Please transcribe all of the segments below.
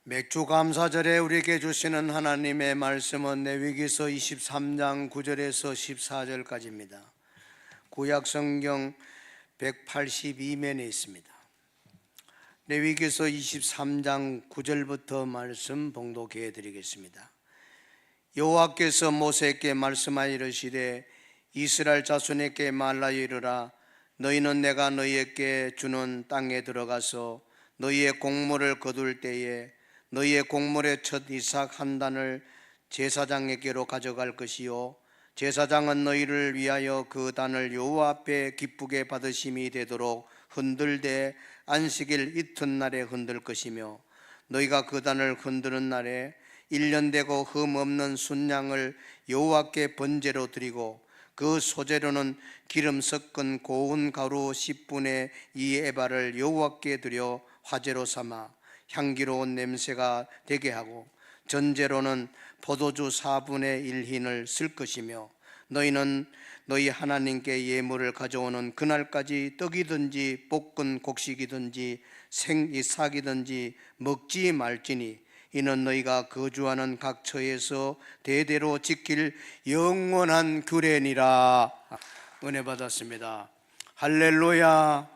맥주 감사절에 우리에게 주시는 하나님의 말씀은 레위기서 23장 9절에서 14절까지입니다. 구약 성경 182면에 있습니다. 레위기서 23장 9절부터 말씀 봉독해 드리겠습니다. 여호와께서 모세에게 말씀하여 이르시되 이스라엘 자손에게 말하여 이르라. 너희는 내가 너희에게 주는 땅에 들어가서 너희의 곡물을 거둘 때에 너희의 곡물의 첫 이삭 한 단을 제사장에게로 가져갈 것이요 제사장은 너희를 위하여 그 단을 여호와 앞에 기쁘게 받으심이 되도록 흔들되 안식일 이튿날에 흔들 것이며 너희가 그 단을 흔드는 날에 1년 되고 흠 없는 순양을 여호와께 번제로 드리고 그 소재로는 기름 섞은 고운 가루 10분의 2 에바를 여호와께 드려 화제로 삼아 향기로운 냄새가 되게 하고 전제로는 포도주 4분의 1 흰을 쓸 것이며 너희는 너희 하나님께 예물을 가져오는 그날까지 떡이든지 볶은 곡식이든지 생이삭이든지 먹지 말지니 이는 너희가 거주하는 각 처에서 대대로 지킬 영원한 규례니라. 은혜 받았습니다. 할렐루야.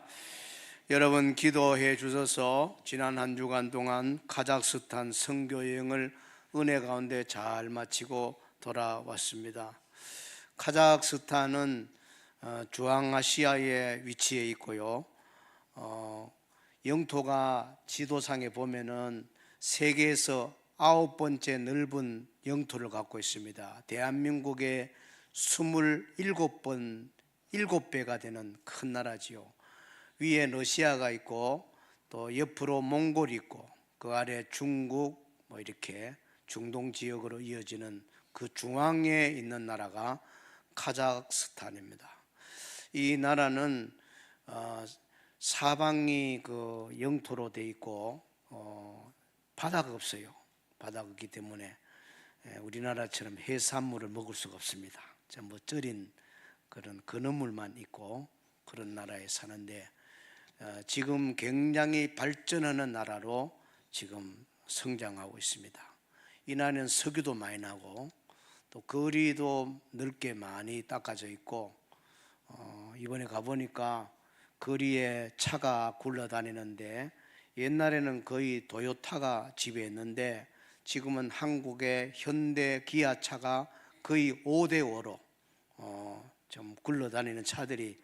여러분 기도해 주셔서 지난 한 주간 동안 카자흐스탄 선교여행을 은혜 가운데 잘 마치고 돌아왔습니다. 카자흐스탄은 중앙아시아에 위치해 있고요. 영토가 지도상에 보면은 세계에서 9번째 넓은 영토를 갖고 있습니다. 대한민국의 7배가 되는 큰 나라지요. 위에 러시아가 있고 또 옆으로 몽골이 있고 그 아래 중국 이렇게 중동 지역으로 이어지는 그 중앙에 있는 나라가 카자흐스탄입니다. 이 나라는 사방이 그 영토로 돼 있고 바다가 없어요. 바다가 없기 때문에 우리나라처럼 해산물을 먹을 수가 없습니다. 전부 쪄린 그런 건어물만 있고 그런 나라에 사는데 지금 굉장히 발전하는 나라로 지금 성장하고 있습니다. 이 나라는 석유도 많이 나고 또 거리도 넓게 많이 닦아져 있고 이번에 가보니까 거리에 차가 굴러다니는데 옛날에는 거의 도요타가 지배했는데 지금은 한국의 현대 기아차가 거의 5대5로 좀 굴러다니는 차들이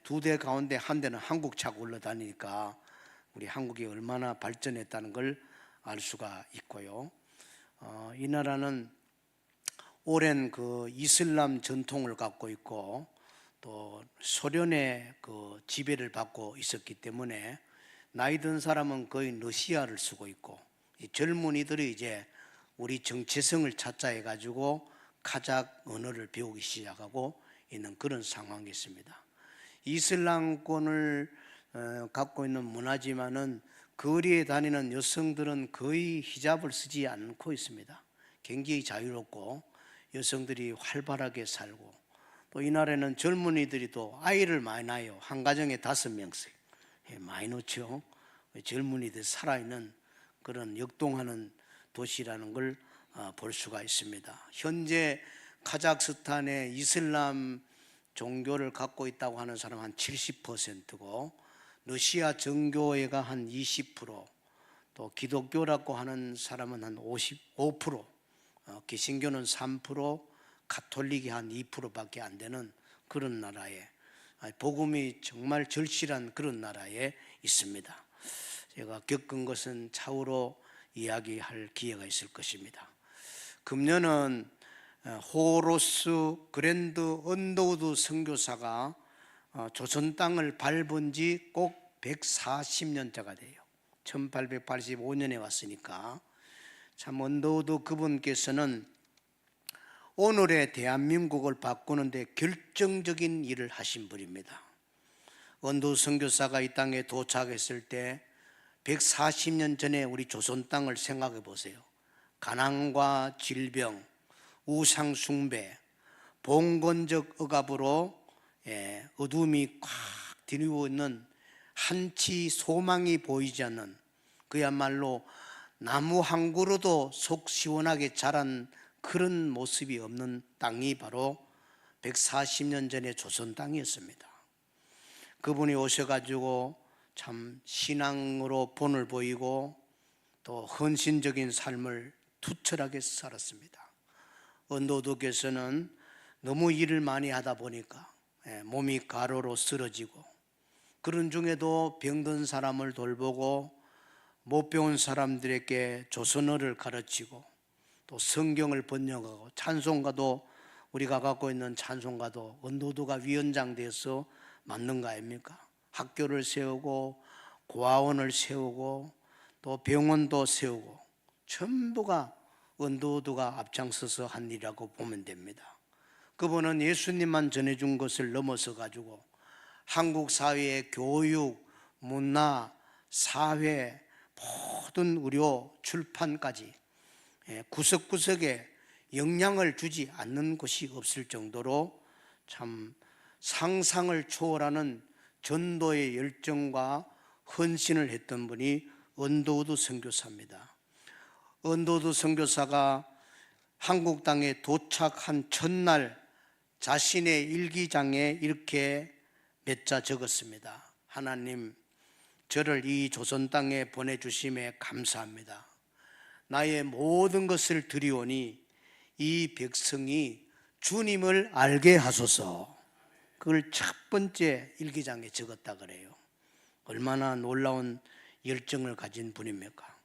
2대 가운데 한 대는 한국차가 굴러다니니까 우리 한국이 얼마나 발전했다는 걸 알 수가 있고요. 이 나라는 오랜 그 이슬람 전통을 갖고 있고 또 소련의 그 지배를 받고 있었기 때문에 나이 든 사람은 거의 러시아를 쓰고 있고 이 젊은이들이 이제 우리 정체성을 찾자 해가지고 카자흐 언어를 배우기 시작하고 있는 그런 상황이 있습니다. 이슬람권을 갖고 있는 문화지만은 거리에 다니는 여성들은 거의 히잡을 쓰지 않고 있습니다. 굉장히 자유롭고 여성들이 활발하게 살고 또 이 나라에는 젊은이들이 또 아이를 많이 낳아요. 한 가정에 5명씩 많이 놓죠. 젊은이들 살아있는 그런 역동하는 도시라는 걸 볼 수가 있습니다. 현재 카자흐스탄의 이슬람 종교를 갖고 있다고 하는 사람은 한 70%고 러시아 정교회가 한 20%, 또 기독교라고 하는 사람은 한 55%, 개신교는 3%, 가톨릭이 한 2%밖에 안 되는 그런 나라에 복음이 정말 절실한 그런 나라에 있습니다. 제가 겪은 것은 차후로 이야기할 기회가 있을 것입니다. 금년은 호로스 그랜드 언더우드 선교사가 조선 땅을 밟은 지 꼭 140년째가 돼요. 1885년에 왔으니까 참 언더우드 그분께서는 오늘의 대한민국을 바꾸는데 결정적인 일을 하신 분입니다. 언더우드 선교사가 이 땅에 도착했을 때 140년 전에 우리 조선 땅을 생각해 보세요. 가난과 질병, 우상 숭배, 봉건적 억압으로 어둠이 꽉 뒤덮어 있는 한치 소망이 보이지 않는 그야말로 나무 한 그루도 속 시원하게 자란 그런 모습이 없는 땅이 바로 140년 전의 조선 땅이었습니다. 그분이 오셔가지고 참 신앙으로 본을 보이고 또 헌신적인 삶을 투철하게 살았습니다. 언도도께서는 너무 일을 많이 하다 보니까 몸이 가로로 쓰러지고, 그런 중에도 병든 사람을 돌보고 못 배운 사람들에게 조선어를 가르치고 또 성경을 번역하고, 찬송가도 우리가 갖고 있는 찬송가도 언도도가 위원장 돼서 만든 거 아닙니까? 학교를 세우고 고아원을 세우고 또 병원도 세우고 전부가 언도도가 앞장서서 한 일이라고 보면 됩니다. 그분은 예수님만 전해준 것을 넘어서 가지고 한국 사회의 교육, 문화, 사회, 모든 의료, 출판까지 구석구석에 영향을 주지 않는 곳이 없을 정도로 참 상상을 초월하는 전도의 열정과 헌신을 했던 분이 언도우드 선교사입니다. 언도우드 선교사가 한국 땅에 도착한 첫날 자신의 일기장에 이렇게 몇 자 적었습니다. 하나님, 저를 이 조선 땅에 보내주심에 감사합니다. 나의 모든 것을 드리오니 이 백성이 주님을 알게 하소서. 그걸 첫 번째 일기장에 적었다 그래요. 얼마나 놀라운 열정을 가진 분입니까?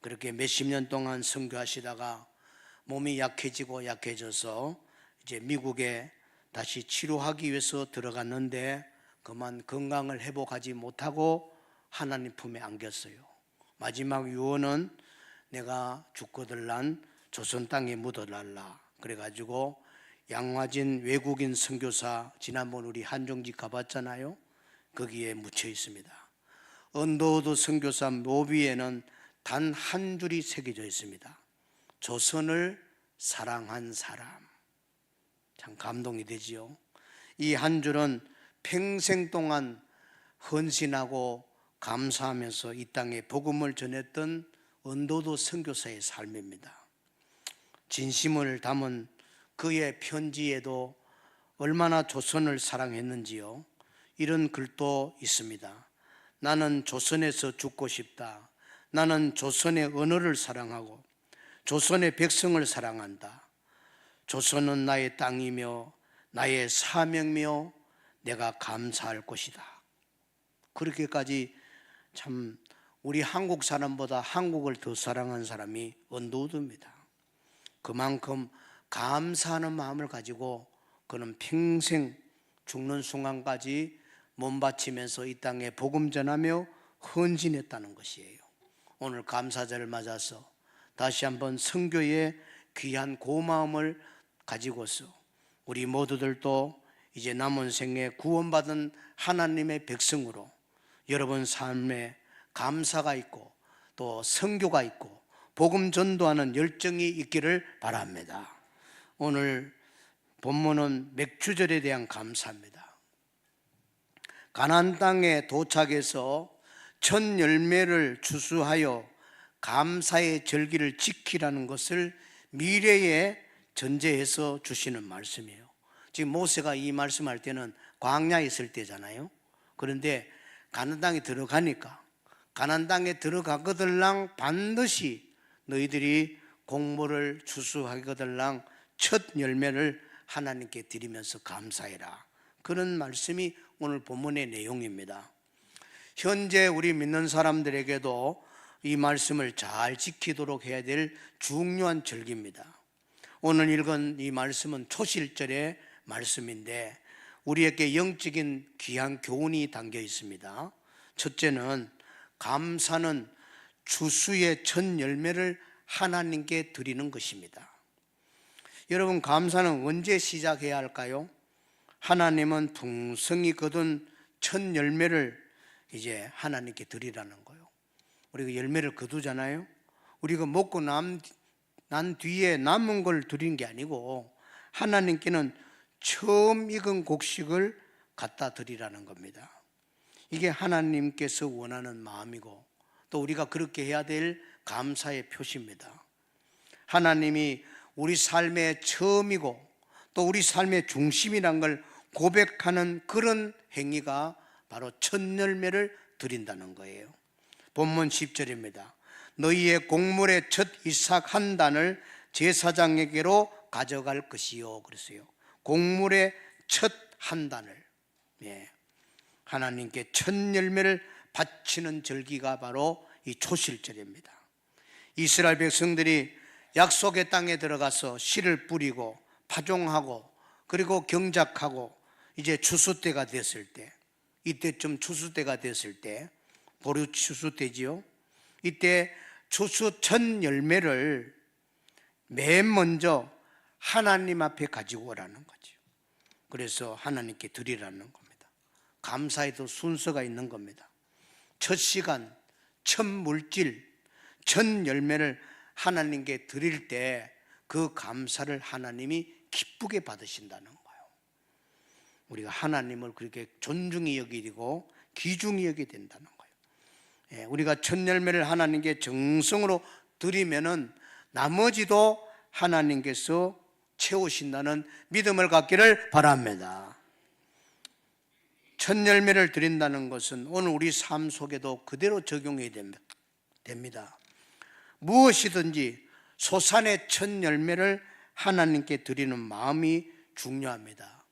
그렇게 몇십 년 동안 선교하시다가 몸이 약해지고 약해져서 이제 미국에 다시 치료하기 위해서 들어갔는데 그만 건강을 회복하지 못하고 하나님 품에 안겼어요. 마지막 유언은 내가 죽거들 난 조선 땅에 묻어달라. 그래가지고 양화진 외국인 선교사, 지난번 우리 한정직 가봤잖아요. 거기에 묻혀 있습니다. 언도우드 선교사 묘비에는 단 한 줄이 새겨져 있습니다. 조선을 사랑한 사람. 참 감동이 되지요. 이 한 줄은 평생 동안 헌신하고 감사하면서 이 땅에 복음을 전했던 언도우드 선교사의 삶입니다. 진심을 담은 그의 편지에도 얼마나 조선을 사랑했는지요. 이런 글도 있습니다. 나는 조선에서 죽고 싶다. 나는 조선의 언어를 사랑하고 조선의 백성을 사랑한다. 조선은 나의 땅이며 나의 사명이며 내가 감사할 곳이다. 그렇게까지 참 우리 한국 사람보다 한국을 더 사랑한 사람이 언도우드입니다. 그만큼 감사하는 마음을 가지고 그는 평생 죽는 순간까지 몸 바치면서 이 땅에 복음 전하며 헌신했다는 것이에요. 오늘 감사절을 맞아서 다시 한번 선교의 귀한 고마움을 가지고서 우리 모두들도 이제 남은 생에 구원받은 하나님의 백성으로 여러분 삶에 감사가 있고 또 선교가 있고 복음 전도하는 열정이 있기를 바랍니다. 오늘 본문은 맥주절에 대한 감사입니다. 가나안 땅에 도착해서 첫 열매를 추수하여 감사의 절기를 지키라는 것을 미래에 전제해서 주시는 말씀이에요. 지금 모세가 이 말씀할 때는 광야에 있을 때잖아요. 그런데 가나안 땅에 들어가니까 가나안 땅에 들어가거들랑 반드시 너희들이 곡물을 추수하거들랑 첫 열매를 하나님께 드리면서 감사해라. 그런 말씀이 오늘 본문의 내용입니다. 현재 우리 믿는 사람들에게도 이 말씀을 잘 지키도록 해야 될 중요한 절기입니다. 오늘 읽은 이 말씀은 초실절의 말씀인데 우리에게 영적인 귀한 교훈이 담겨 있습니다. 첫째는 감사는 추수의 첫 열매를 하나님께 드리는 것입니다. 여러분, 감사는 언제 시작해야 할까요? 하나님은 풍성히 거둔 첫 열매를 이제 하나님께 드리라는 거예요. 우리가 열매를 거두잖아요. 우리가 먹고 난 뒤에 남은 걸 드리는 게 아니고 하나님께는 처음 익은 곡식을 갖다 드리라는 겁니다. 이게 하나님께서 원하는 마음이고 또 우리가 그렇게 해야 될 감사의 표시입니다. 하나님이 우리 삶의 처음이고 또 우리 삶의 중심이란 걸 고백하는 그런 행위가 바로 첫 열매를 드린다는 거예요. 본문 10절입니다. 너희의 곡물의 첫 이삭 한 단을 제사장에게로 가져갈 것이요. 그랬어요. 곡물의 첫 한 단을, 하나님께 첫 열매를 바치는 절기가 바로 이 초실절입니다. 이스라엘 백성들이 약속의 땅에 들어가서 씨를 뿌리고 파종하고 그리고 경작하고 이제 추수 때가 됐을 때, 이때쯤 추수 때가 됐을 때, 보류 추수 때지요. 이때 추수 첫 열매를 맨 먼저 하나님 앞에 가지고 오라는 거죠. 그래서 하나님께 드리라는 겁니다. 감사에도 순서가 있는 겁니다. 첫 시간, 첫 물질, 첫 열매를 하나님께 드릴 때 그 감사를 하나님이 기쁘게 받으신다는 거예요. 우리가 하나님을 그렇게 존중히 여기고 귀중히 여기게 된다는 거예요. 우리가 첫 열매를 하나님께 정성으로 드리면은 나머지도 하나님께서 채우신다는 믿음을 갖기를 바랍니다. 첫 열매를 드린다는 것은 오늘 우리 삶 속에도 그대로 적용해야 됩니다. 무엇이든지 소산의 첫 열매를 하나님께 드리는 마음이 중요합니다.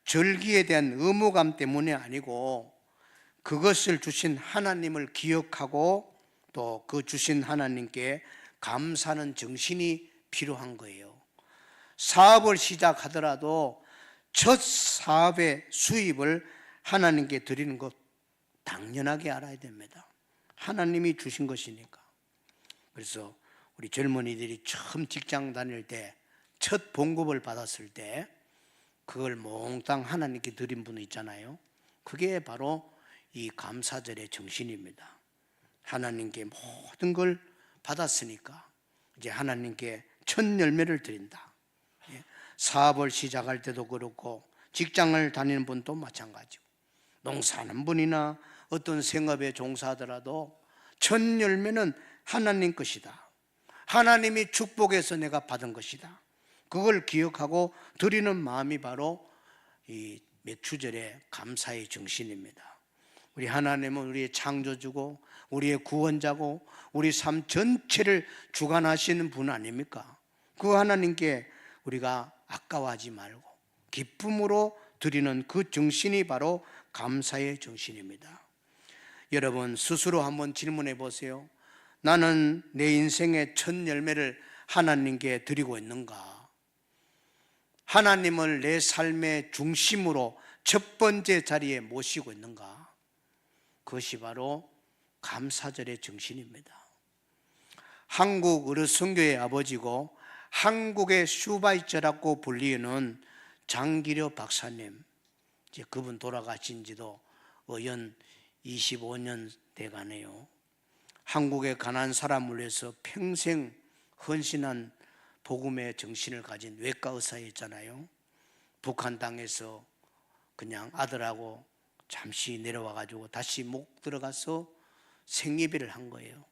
절기에 대한 의무감 때문이 아니고 그것을 주신 하나님을 기억하고 또 그 주신 하나님께 감사하는 정신이 필요한 거예요. 사업을 시작하더라도 첫 사업의 수입을 하나님께 드리는 것 당연하게 알아야 됩니다. 하나님이 주신 것이니까. 그래서 우리 젊은이들이 처음 직장 다닐 때 첫 봉급을 받았을 때 그걸 몽땅 하나님께 드린 분 있잖아요. 그게 바로 이 감사절의 정신입니다. 하나님께 모든 걸 받았으니까 이제 하나님께 첫 열매를 드린다. 사업을 시작할 때도 그렇고 직장을 다니는 분도 마찬가지고 농사하는 분이나 어떤 생업에 종사하더라도 첫 열매는 하나님 것이다. 하나님이 축복해서 내가 받은 것이다. 그걸 기억하고 드리는 마음이 바로 이 맥추절의 감사의 정신입니다. 우리 하나님은 우리의 창조주고 우리의 구원자고 우리 삶 전체를 주관하시는 분 아닙니까? 그 하나님께 우리가 아까워하지 말고 기쁨으로 드리는 그 정신이 바로 감사의 정신입니다. 여러분 스스로 한번 질문해 보세요. 나는 내 인생의 첫 열매를 하나님께 드리고 있는가? 하나님을 내 삶의 중심으로 첫 번째 자리에 모시고 있는가? 그것이 바로 감사절의 정신입니다. 한국 어르선교의 아버지고 한국의 슈바이처라고 불리는 장기려 박사님, 이제 그분 돌아가신 지도 연 25년 돼가네요. 한국의 가난한 사람을 위해서 평생 헌신한 복음의 정신을 가진 외과 의사였잖아요. 북한 땅에서 그냥 아들하고 잠시 내려와 가지고 다시 목 들어가서 생이별을 한 거예요.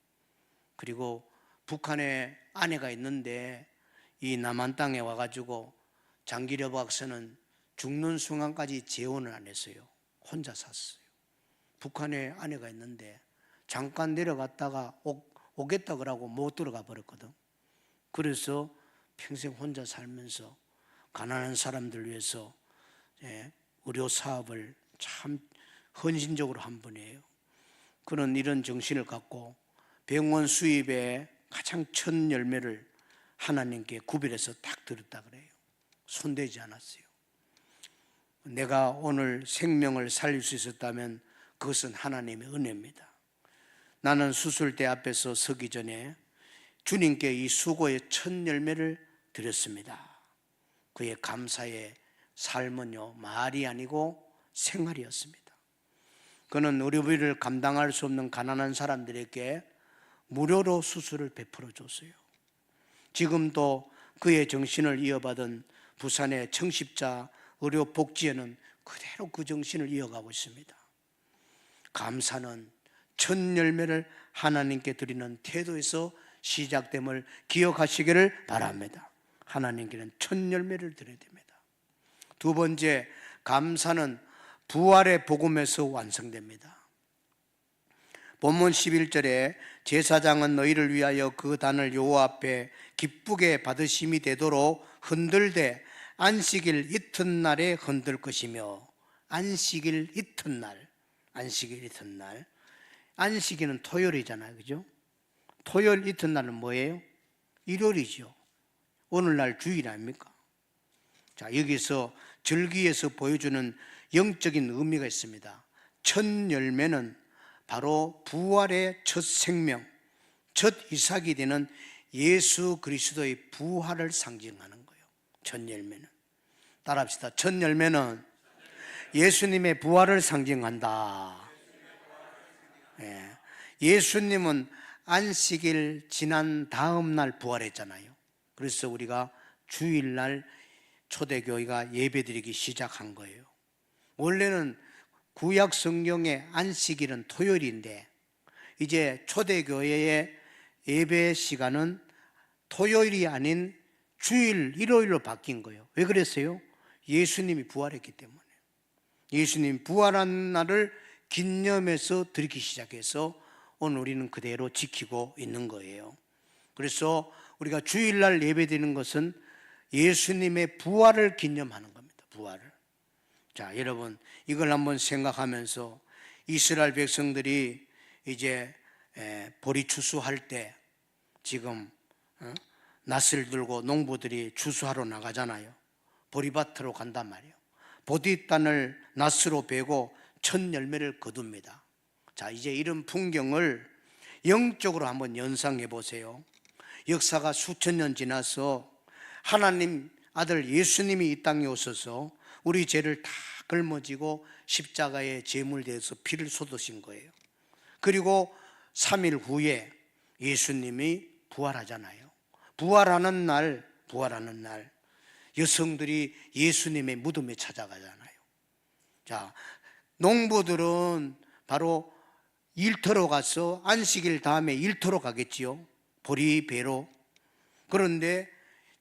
그리고 북한에 아내가 있는데 이 남한 땅에 와 가지고 장기려 박사는 죽는 순간까지 재혼을 안 했어요. 혼자 샀어요. 북한에 아내가 있는데 잠깐 내려갔다가 오겠다 그러고 못 들어가 버렸거든. 그래서 평생 혼자 살면서 가난한 사람들 위해서 의료 사업을 참 헌신적으로 한 분이에요. 그는 이런 정신을 갖고 병원 수입의 가장 첫 열매를 하나님께 구별해서 딱 드렸다 그래요. 손대지 않았어요. 내가 오늘 생명을 살릴 수 있었다면 그것은 하나님의 은혜입니다. 나는 수술대 앞에서 서기 전에 주님께 이 수고의 첫 열매를 드렸습니다. 그의 감사의 삶은요 말이 아니고 생활이었습니다. 그는 의료비를 감당할 수 없는 가난한 사람들에게 무료로 수술을 베풀어 줬어요. 지금도 그의 정신을 이어받은 부산의 청십자 의료복지회는 그대로 그 정신을 이어가고 있습니다. 감사는 첫 열매를 하나님께 드리는 태도에서 시작됨을 기억하시기를 바랍니다. 하나님께는 첫 열매를 드려야 됩니다. 두 번째, 감사는 부활의 복음에서 완성됩니다. 본문 11절에 제사장은 너희를 위하여 그 단을 여호와 앞에 기쁘게 받으심이 되도록 흔들되 안식일 이튿날에 흔들 것이며, 안식일 이튿날, 안식일 이튿날, 안식일은 토요일이잖아요, 그죠? 토요일 이튿날은 뭐예요? 일요일이죠. 오늘날 주일 아닙니까? 자, 여기서 절기에서 보여주는 영적인 의미가 있습니다. 첫 열매는 바로 부활의 첫 생명, 첫 이삭이 되는 예수 그리스도의 부활을 상징하는 거예요. 첫 열매는, 따라합시다. 첫 열매는 예수님의 부활을 상징한다. 예수님은 안식일 지난 다음 날 부활했잖아요. 그래서 우리가 주일날 초대교회가 예배드리기 시작한 거예요. 원래는 구약 성경의 안식일은 토요일인데 이제 초대교회의 예배 시간은 토요일이 아닌 주일, 일요일로 바뀐 거예요. 왜 그랬어요? 예수님이 부활했기 때문에. 예수님이 부활한 날을 기념해서 드리기 시작해서 오늘 우리는 그대로 지키고 있는 거예요. 그래서 우리가 주일날 예배드리는 것은 예수님의 부활을 기념하는 겁니다. 부활을. 자, 여러분, 이걸 한번 생각하면서 이스라엘 백성들이 이제 보리 추수할 때 지금 낫을 들고 농부들이 추수하러 나가잖아요. 보리밭으로 간단 말이에요. 보리단을 낫으로 베고 첫 열매를 거둡니다. 자, 이제 이런 풍경을 영적으로 한번 연상해 보세요. 역사가 수천 년 지나서 하나님 아들 예수님이 이 땅에 오셔서 우리 죄를 다 걸머지고 십자가에 제물되어서 피를 쏟으신 거예요. 그리고 3일 후에 예수님이 부활하잖아요. 부활하는 날 여성들이 예수님의 무덤에 찾아가잖아요. 자, 농부들은 바로 일터로 가서 안식일 다음에 일터로 가겠지요. 보리배로. 그런데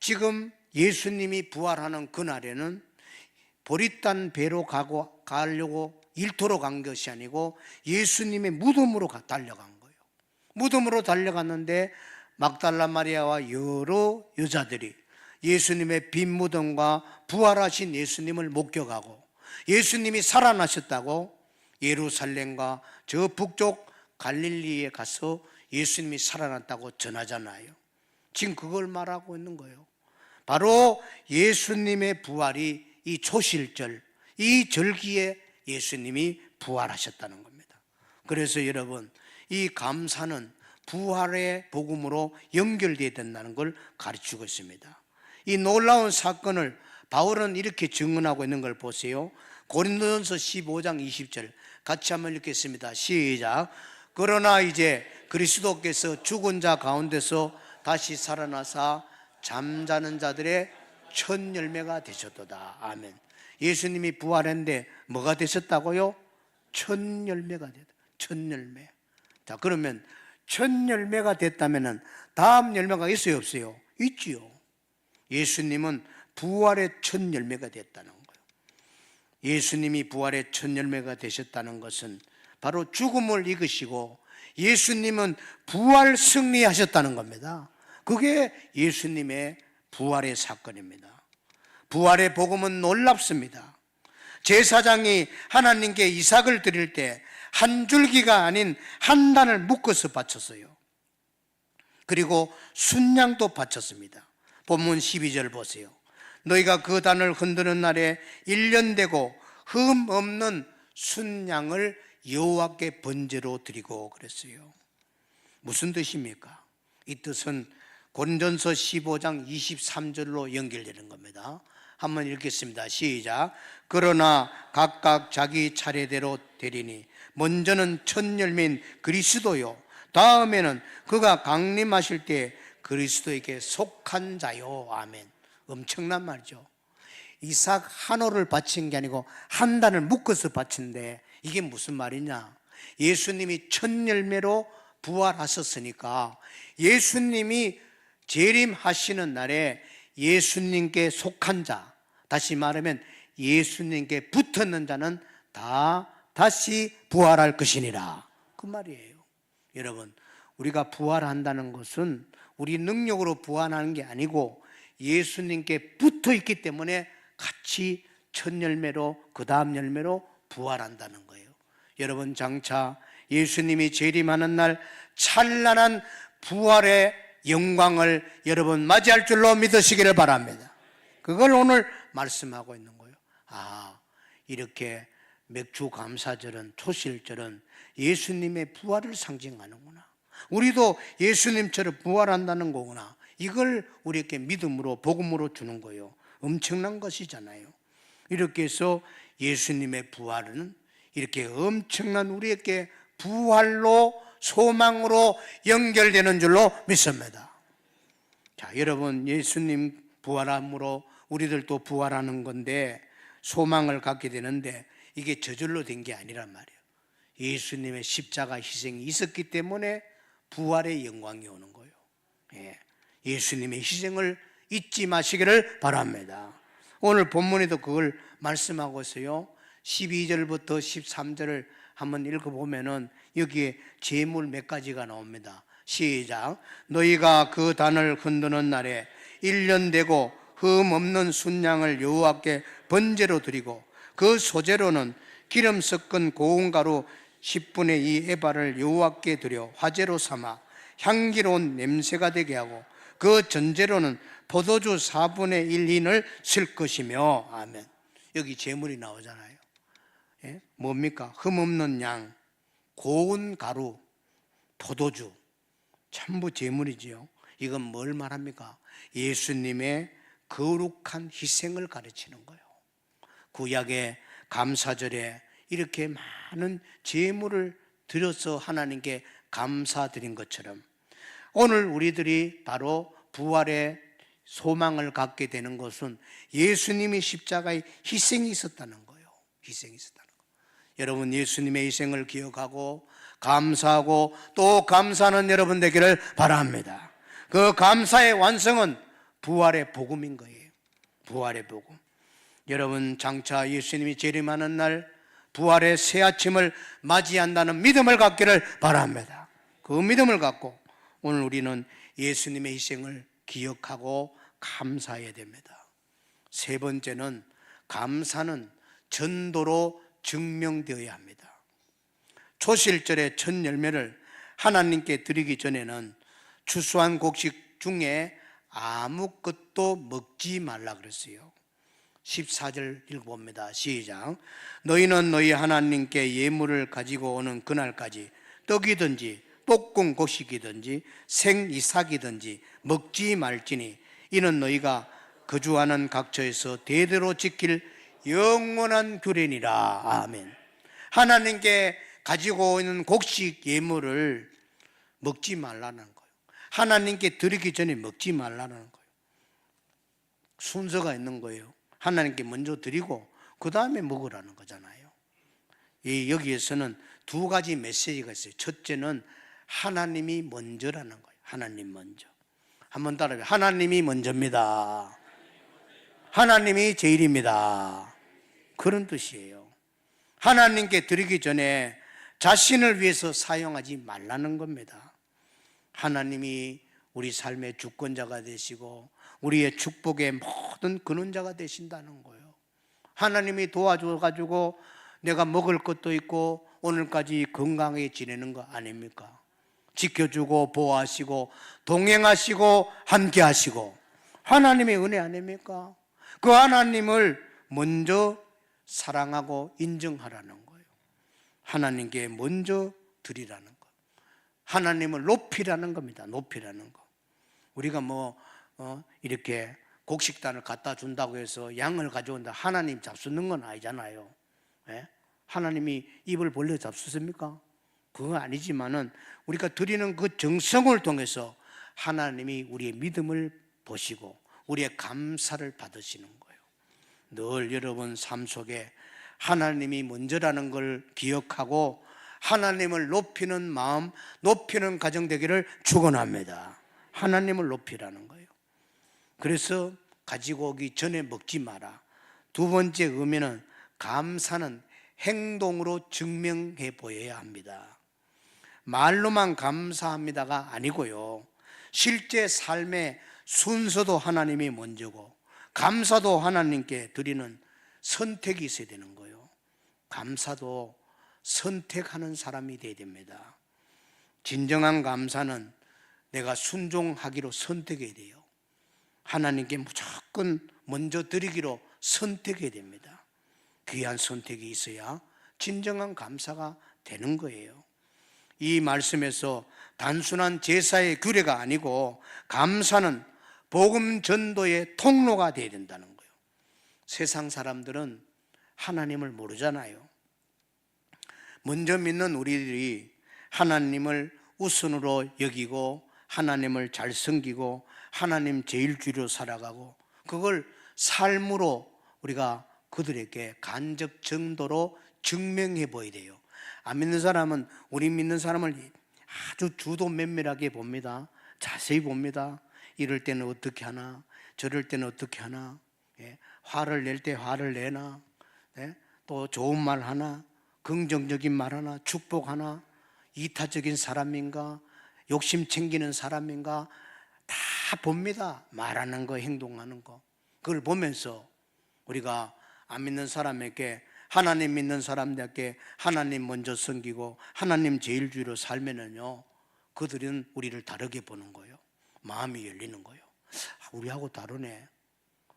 지금 예수님이 부활하는 그날에는 보리단 배로 가려고 일터로 간 것이 아니고 예수님의 무덤으로 달려간 거예요. 무덤으로 달려갔는데 막달라 마리아와 여러 여자들이 예수님의 빈 무덤과 부활하신 예수님을 목격하고 예수님이 살아나셨다고 예루살렘과 저 북쪽 갈릴리에 가서 예수님이 살아났다고 전하잖아요. 지금 그걸 말하고 있는 거예요. 바로 예수님의 부활이 이 초실절, 이 절기에 예수님이 부활하셨다는 겁니다. 그래서 여러분, 이 감사는 부활의 복음으로 연결되어야 된다는 걸 가르치고 있습니다. 이 놀라운 사건을 바울은 이렇게 증언하고 있는 걸 보세요. 고린도전서 15장 20절 같이 한번 읽겠습니다. 시작. 그러나 이제 그리스도께서 죽은 자 가운데서 다시 살아나사 잠자는 자들의 첫 열매가 되셨도다. 아멘. 예수님이 부활했는데 뭐가 되셨다고요? 첫 열매가 됐다. 첫 열매. 자, 그러면 첫 열매가 됐다면 다음 열매가 있어요, 없어요? 있지요. 예수님은 부활의 첫 열매가 됐다는 거예요. 예수님이 부활의 첫 열매가 되셨다는 것은 바로 죽음을 이기시고 예수님은 부활 승리하셨다는 겁니다. 그게 예수님의 부활의 사건입니다. 부활의 복음은 놀랍습니다. 제사장이 하나님께 이삭을 드릴 때 한 줄기가 아닌 한 단을 묶어서 바쳤어요. 그리고 순양도 바쳤습니다. 본문 12절 보세요. 너희가 그 단을 흔드는 날에 1년 되고 흠 없는 순양을 여호와께 번제로 드리고 그랬어요. 무슨 뜻입니까? 이 뜻은 고린도전서 15장 23절로 연결되는 겁니다. 한번 읽겠습니다. 시작. 그러나 각각 자기 차례대로 되리니 먼저는 첫 열매인 그리스도요, 다음에는 그가 강림하실 때 그리스도에게 속한 자요. 아멘. 엄청난 말이죠. 이삭 한 올을 바친 게 아니고 한 단을 묶어서 바친데 이게 무슨 말이냐? 예수님이 첫 열매로 부활하셨으니까 예수님이 재림하시는 날에 예수님께 속한 자, 다시 말하면 예수님께 붙었는 자는 다 다시 부활할 것이니라, 그 말이에요. 여러분, 우리가 부활한다는 것은 우리 능력으로 부활하는 게 아니고 예수님께 붙어 있기 때문에 같이 첫 열매로 그 다음 열매로 부활한다는 거예요. 여러분, 장차 예수님이 재림하는 날 찬란한 부활의 영광을 여러분 맞이할 줄로 믿으시기를 바랍니다. 그걸 오늘 말씀하고 있는 거예요. 이렇게 맥주 감사절은, 초실절은 예수님의 부활을 상징하는구나, 우리도 예수님처럼 부활한다는 거구나, 이걸 우리에게 믿음으로 복음으로 주는 거예요. 엄청난 것이잖아요. 이렇게 해서 예수님의 부활은 이렇게 엄청난 우리에게 부활로, 소망으로 연결되는 줄로 믿습니다. 자, 여러분, 예수님 부활함으로 우리들도 부활하는 건데, 소망을 갖게 되는데, 이게 저절로 된 게 아니란 말이에요. 예수님의 십자가 희생이 있었기 때문에 부활의 영광이 오는 거예요. 예수님의 희생을 잊지 마시기를 바랍니다. 오늘 본문에도 그걸 말씀하고 있어요. 12절부터 13절을 한번 읽어보면은 여기에 제물 몇 가지가 나옵니다. 시작. 너희가 그 단을 흔드는 날에 1년 되고 흠 없는 순양을 여호와께 번제로 드리고, 그 소제로는 기름 섞은 고운 가루 10분의 2 에바를 여호와께 드려 화제로 삼아 향기로운 냄새가 되게 하고, 그 전제로는 포도주 4분의 1 흰을 쓸 것이며. 아멘. 여기 제물이 나오잖아요. 뭡니까? 흠 없는 양, 고운 가루, 포도주, 전부 제물이지요. 이건 뭘 말합니까? 예수님의 거룩한 희생을 가르치는 거예요. 구약의 감사절에 이렇게 많은 제물을 드려서 하나님께 감사드린 것처럼 오늘 우리들이 바로 부활의 소망을 갖게 되는 것은 예수님이 십자가에 희생이 있었다는 거예요. 희생이 있었다는 거예요. 여러분, 예수님의 희생을 기억하고 감사하고 또 감사하는 여러분 되기를 바랍니다. 그 감사의 완성은 부활의 복음인 거예요. 부활의 복음. 여러분, 장차 예수님이 재림하는 날 부활의 새 아침을 맞이한다는 믿음을 갖기를 바랍니다. 그 믿음을 갖고 오늘 우리는 예수님의 희생을 기억하고 감사해야 됩니다. 세 번째는, 감사는 전도로 증명되어야 합니다. 초실절의 첫 열매를 하나님께 드리기 전에는 추수한 곡식 중에 아무것도 먹지 말라 그랬어요. 14절 읽어봅니다. 시작. 너희는 너희 하나님께 예물을 가지고 오는 그날까지 떡이든지 볶은 곡식이든지 생이삭이든지 먹지 말지니, 이는 너희가 거주하는 각처에서 대대로 지킬 영원한 규례니라. 아멘. 하나님께 가지고 있는 곡식 예물을 먹지 말라는 거예요. 하나님께 드리기 전에 먹지 말라는 거예요. 순서가 있는 거예요. 하나님께 먼저 드리고 그 다음에 먹으라는 거잖아요. 여기에서는 두 가지 메시지가 있어요. 첫째는 하나님이 먼저라는 거예요. 하나님 먼저. 한번 따라해요. 하나님이 먼저입니다. 하나님이 제일입니다. 그런 뜻이에요. 하나님께 드리기 전에 자신을 위해서 사용하지 말라는 겁니다. 하나님이 우리 삶의 주권자가 되시고 우리의 축복의 모든 근원자가 되신다는 거예요. 하나님이 도와줘가지고 내가 먹을 것도 있고 오늘까지 건강하게 지내는 거 아닙니까? 지켜주고 보호하시고 동행하시고 함께하시고 하나님의 은혜 아닙니까? 그 하나님을 먼저 사랑하고 인정하라는 거예요. 하나님께 먼저 드리라는 거. 하나님을 높이라는 겁니다. 높이라는 거. 우리가 이렇게 곡식단을 갖다 준다고 해서 양을 가져온다 하나님 잡수는 건 아니잖아요. 하나님이 입을 벌려 잡수십니까? 그건 아니지만은 우리가 드리는 그 정성을 통해서 하나님이 우리의 믿음을 보시고 우리의 감사를 받으시는 거예요. 늘 여러분 삶 속에 하나님이 먼저라는 걸 기억하고 하나님을 높이는 마음, 높이는 가정 되기를 축원합니다. 하나님을 높이라는 거예요. 그래서 가지고 오기 전에 먹지 마라. 두 번째 의미는 감사는 행동으로 증명해 보여야 합니다. 말로만 감사합니다가 아니고요, 실제 삶의 순서도 하나님이 먼저고 감사도 하나님께 드리는 선택이 있어야 되는 거예요. 감사도 선택하는 사람이 되어야 됩니다. 진정한 감사는 내가 순종하기로 선택해야 돼요. 하나님께 무조건 먼저 드리기로 선택해야 됩니다. 귀한 선택이 있어야 진정한 감사가 되는 거예요. 이 말씀에서 단순한 제사의 규례가 아니고 감사는 복음 전도의 통로가 되어야 된다는 거예요. 세상 사람들은 하나님을 모르잖아요. 먼저 믿는 우리들이 하나님을 우선으로 여기고 하나님을 잘 섬기고 하나님 제일주의로 살아가고 그걸 삶으로 우리가 그들에게 간접 정도로 증명해 보여야 돼요. 안 믿는 사람은 우리 믿는 사람을 아주 주도 면밀하게 봅니다. 자세히 봅니다. 이럴 때는 어떻게 하나, 저럴 때는 어떻게 하나, 화를 낼 때 화를 내나, 또 좋은 말 하나, 긍정적인 말 하나, 축복 하나, 이타적인 사람인가, 욕심 챙기는 사람인가 다 봅니다. 말하는 거, 행동하는 거. 그걸 보면서 우리가 안 믿는 사람에게, 하나님 믿는 사람들에게 하나님 먼저 섬기고 하나님 제일주의로 살면은요, 그들은 우리를 다르게 보는 거예요. 마음이 열리는 거예요. 우리하고 다르네.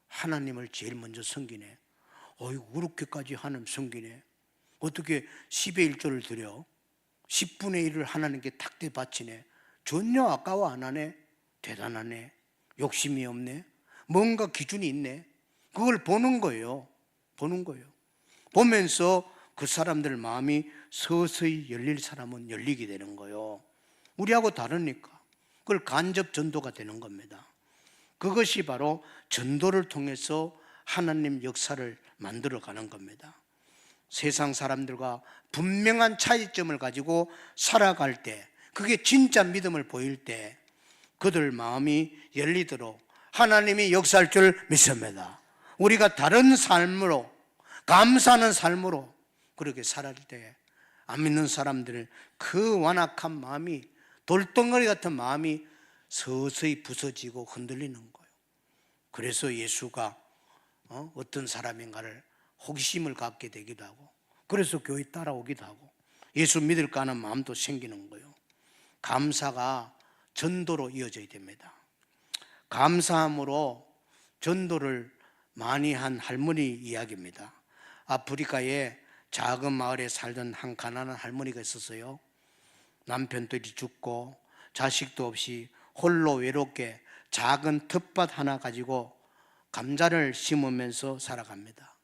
하나님을 제일 먼저 섬기네. 어이구, 그렇게까지 하나님 섬기네. 어떻게 10의 1조를 드려? 10분의 1을 하나님께 탁대 바치네. 전혀 아까워 안 하네. 대단하네. 욕심이 없네. 뭔가 기준이 있네. 그걸 보는 거예요. 보는 거예요. 보면서 그 사람들 마음이 서서히 열릴 사람은 열리게 되는 거예요. 우리하고 다르니까. 그걸 간접 전도가 되는 겁니다. 그것이 바로 전도를 통해서 하나님 역사를 만들어가는 겁니다. 세상 사람들과 분명한 차이점을 가지고 살아갈 때, 그게 진짜 믿음을 보일 때 그들 마음이 열리도록 하나님이 역사할 줄 믿습니다. 우리가 다른 삶으로, 감사하는 삶으로 그렇게 살아갈 때 안 믿는 사람들은 그 완악한 마음이, 돌덩어리 같은 마음이 서서히 부서지고 흔들리는 거예요. 그래서 예수가 어떤 사람인가를 호기심을 갖게 되기도 하고, 그래서 교회 따라오기도 하고, 예수 믿을까 하는 마음도 생기는 거예요. 감사가 전도로 이어져야 됩니다. 감사함으로 전도를 많이 한 할머니 이야기입니다. 아프리카의 작은 마을에 살던 한 가난한 할머니가 있었어요. 남편들이 죽고 자식도 없이 홀로 외롭게 작은 텃밭 하나 가지고 감자를 심으면서 살아갑니다.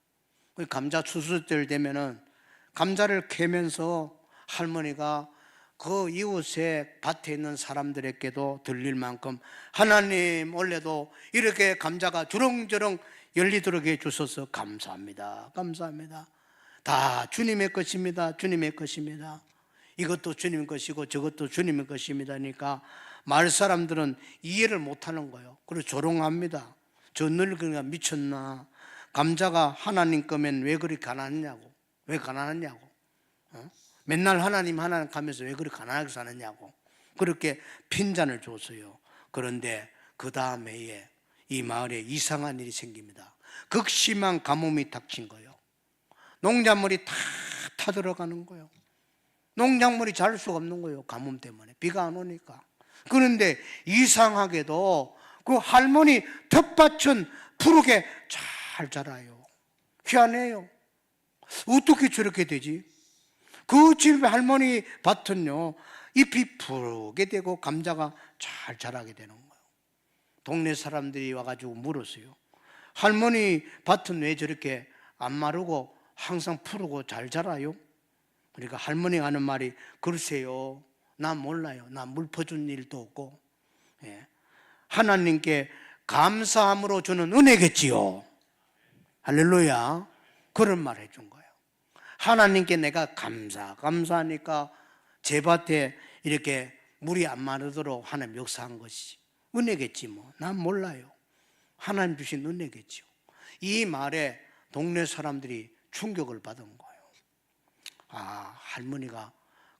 감자 추수때 되면은 감자를 캐면서 할머니가 그 이웃의 밭에 있는 사람들에게도 들릴 만큼 하나님, 원래도 이렇게 감자가 주렁주렁 열리도록 해주셔서 감사합니다. 감사합니다. 다 주님의 것입니다. 주님의 것입니다. 이것도 주님 것이고 저것도 주님의 것입니다. 그러니까 마을 사람들은 이해를 못하는 거예요. 그래서 조롱합니다. 저 늙은이가 미쳤나? 감자가 하나님 거면 왜 그리 가난하냐고. 왜 가난하냐고. 맨날 하나님 가면서 왜 그리 가난하게 사느냐고. 그렇게 핀잔을 줬어요. 그런데 그 다음 해에 이 마을에 이상한 일이 생깁니다. 극심한 가뭄이 닥친 거예요. 농작물이 다 타들어가는 거예요. 농작물이 자랄 수가 없는 거예요. 가뭄 때문에. 비가 안 오니까. 그런데 이상하게도 그 할머니 텃밭은 푸르게 잘 자라요. 희한해요. 어떻게 저렇게 되지? 그 집 할머니 밭은요, 잎이 푸르게 되고 감자가 잘 자라게 되는 거예요. 동네 사람들이 와가지고 물었어요. 할머니 밭은 왜 저렇게 안 마르고 항상 푸르고 잘 자라요? 그러니까 할머니가 하는 말이, 글쎄요, 나 몰라요. 나 물 퍼준 일도 없고. 하나님께 감사함으로 주는 은혜겠지요. 할렐루야. 그런 말 해준 거예요. 하나님께 내가 감사하니까 제 밭에 이렇게 물이 안 마르도록 하나님 역사한 것이 은혜겠지 뭐. 난 몰라요. 하나님 주신 은혜겠죠. 이 말에 동네 사람들이 충격을 받은 거예요. 아, 할머니가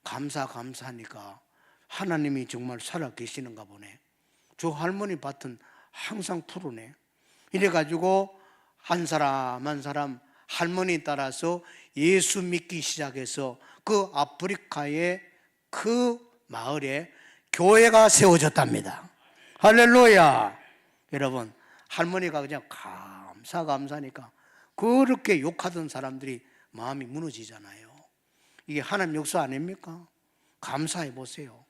감사하니까 하나님이 정말 살아 계시는가 보네. 저 할머니 밭은 항상 푸르네. 이래가지고 한 사람 한 사람 할머니 따라서 예수 믿기 시작해서 그 아프리카의 그 마을에 교회가 세워졌답니다. 할렐루야. 여러분, 할머니가 그냥 감사하니까 그렇게 욕하던 사람들이 마음이 무너지잖아요. 이게 하나님 역사 아닙니까? 감사해 보세요.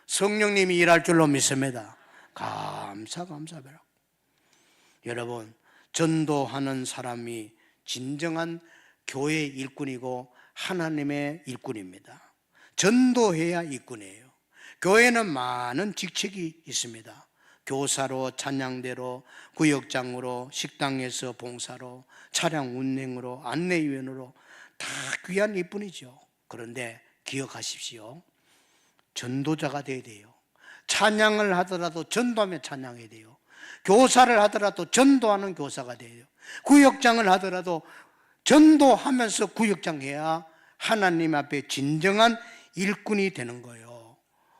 성령님이 일할 줄로 믿습니다. 감사해라. 여러분, 전도하는 사람이 진정한 교회의 일꾼이고 하나님의 일꾼입니다. 전도해야 일꾼이에요. 교회는 많은 직책이 있습니다. 교사로, 찬양대로, 구역장으로, 식당에서 봉사로, 차량 운행으로, 안내위원으로 다 귀한 일뿐이죠. 그런데 기억하십시오. 전도자가 돼야 돼요. 찬양을 하더라도 전도하면 찬양해야 돼요. 교사를 하더라도 전도하는 교사가 돼요. 구역장을 하더라도 전도하면서 구역장해야 하나님 앞에 진정한 일꾼이 되는 거예요.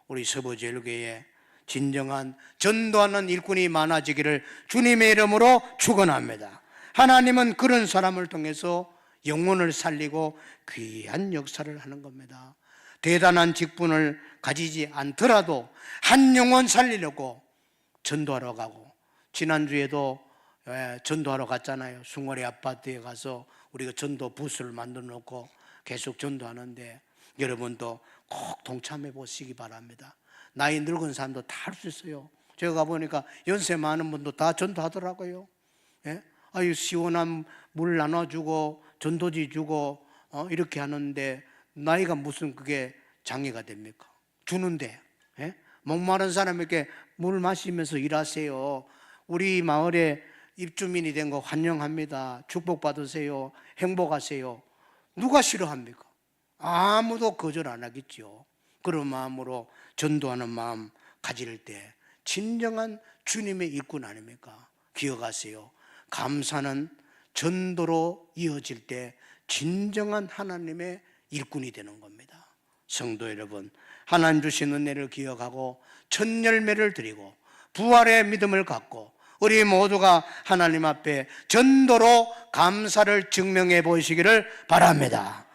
우리 서부제일교회에 진정한 전도하는 일꾼이 많아지기를 주님의 이름으로 축원합니다. 하나님은 그런 사람을 통해서 영혼을 살리고 귀한 역사를 하는 겁니다. 대단한 직분을 가지지 않더라도 한 영혼 살리려고 전도하러 가고, 지난주에도 전도하러 갔잖아요. 숭어리 아파트에 가서 우리가 전도 부스를 만들어 놓고 계속 전도하는데 여러분도 꼭 동참해 보시기 바랍니다. 나이 늙은 사람도 다 할 수 있어요. 제가 가보니까 연세 많은 분도 다 전도하더라고요. 예? 아유, 시원한 물 나눠주고 전도지 주고 이렇게 하는데 나이가 무슨 그게 장애가 됩니까? 주는데. 예? 목마른 사람에게 물 마시면서 일하세요. 우리 마을에 입주민이 된 거 환영합니다. 축복받으세요. 행복하세요. 누가 싫어합니까? 아무도 거절 안 하겠죠. 그런 마음으로 전도하는 마음 가질 때 진정한 주님의 일꾼 아닙니까? 기억하세요. 감사는 전도로 이어질 때 진정한 하나님의 일꾼이 되는 겁니다. 성도 여러분, 하나님 주신 은혜를 기억하고 첫 열매를 드리고 부활의 믿음을 갖고 우리 모두가 하나님 앞에 전도로 감사를 증명해 보시기를 바랍니다.